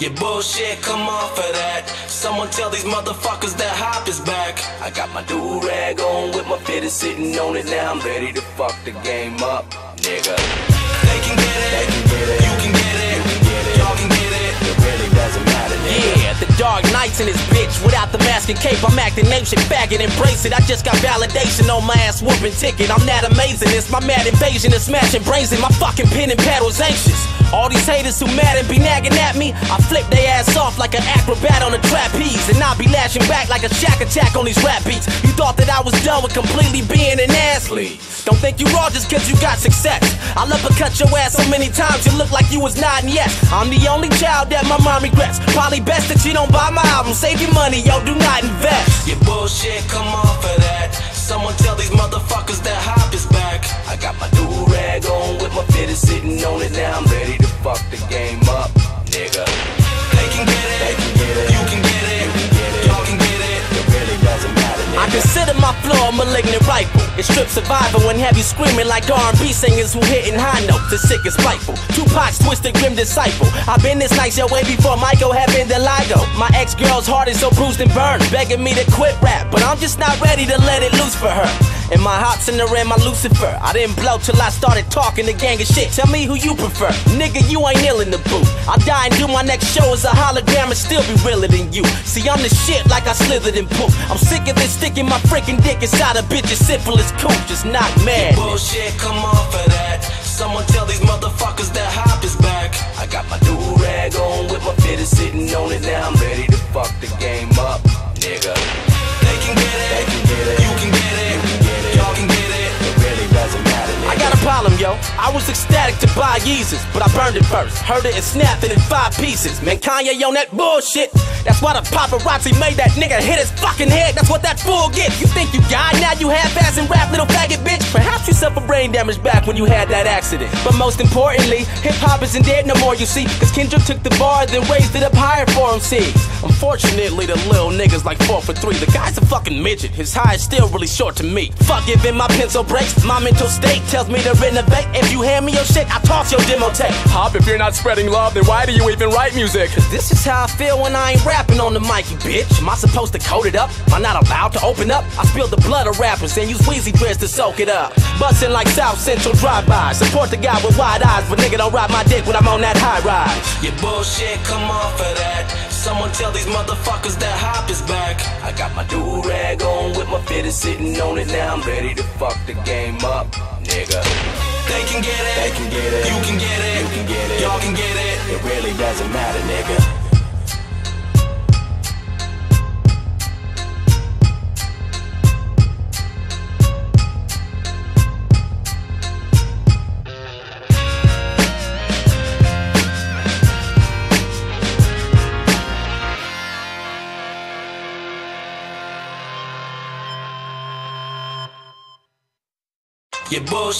Your bullshit, come off of that. Someone tell these motherfuckers that hop is back. I got my do-rag on with my fitted sitting on it. Now I'm ready to fuck the game up, nigga. They can get it, they can get it, you can get it, you can get it, y'all can get it. It really doesn't matter, nigga. Yeah, the Dark Knights in this bitch. Without the mask and cape, I'm acting name shit, faggot, embrace it. I just got validation on my ass whooping ticket. I'm that amazing, it's my mad invasion is smashing brains in my fucking pen and paddle's anxious. All these haters who mad and be nagging at me, I flip they ass off like an acrobat on a trapeze, and I'll be lashing back like a shack attack on these rap beats. You thought that I was done with completely being an ass? Please don't think you raw just cause you got success. I'll uppercut your ass so many times you look like you was nodding yes. I'm the only child that my mom regrets. Probably best that you don't buy my album. Save your money, yo, do not invest. Your bullshit, come off of that. Someone tell these motherfuckers that hop is back. I got my do-rag on with my fitted sitting on it. Now I'm ready to fuck the game up, nigga. They can get it, they can get it, you can get it, you can get it, y'all can get it. It really doesn't matter, nigga. I consider my flow a malignant rifle. It strips survival and have you screaming like R&B singers who hitting high notes. The sick is spiteful. Tupac's twisted grim disciple. I've been this nice your way before Michael had been the Ligo. My ex-girl's heart is so bruised and burned, begging me to quit rap, but I'm just not ready to let it loose for her. And my heart's in the rim, my Lucifer. I didn't blow till I started talking the gang of shit. Tell me who you prefer. Nigga, you ain't ill in the booth. I'll die and do my next show as a hologram and still be realer than you. See, I'm the shit like I slithered in poop. I'm sick of this sticking my freaking dick inside a bitch as simple as cool. Just not mad. Your bullshit, come off of that. Someone tell these motherfuckers that hop is back. I got my do-rag on with my fitted sitting on it. Now I'm ready to fuck the game up, nigga. They can get it, they can get it, you can get it, you can get it, y'all can get it. It really doesn't matter, nigga. I got a problem, yo. I was ecstatic to buy Yeezus, but I burned it first. Heard it and snapped it in 5 pieces. Man, Kanye on that bullshit. That's why the paparazzi made that nigga hit his fucking head. That's what that fool gets. You think you got, now you half-ass and rap, little faggot bitch. Perhaps you suffered brain damage back when you had that accident. But most importantly, hip-hop isn't dead no more, you see. Cause Kendrick took the bar, then raised it up higher for MCs. Unfortunately, the little niggas like 4 for 3. The guy's a fucking midget. His high is still really short to me. Fuck giving my pencil breaks. My mental state tells me to renovate. If you hand me your shit, I toss your demo tape. Hop, if you're not spreading love, then why do you even write music? Cause this is how I feel when I ain't rapping on the mic, you bitch. Am I supposed to code it up? Am I not allowed to open up? I spill the blood of rappers and use Weezy dreads to soak it up. Bustin' like South Central drive-by. Support the guy with wide eyes, but nigga don't ride my dick when I'm on that high rise. Your bullshit, come off of that. Someone tell these motherfuckers that hop is back. I got my do-rag on with my fitted sitting on it. Now I'm ready to fuck the game up, nigga. They can get it, they can get it, you can get it, you can get it, y'all can get it. It really doesn't matter, nigga. Your bullshit.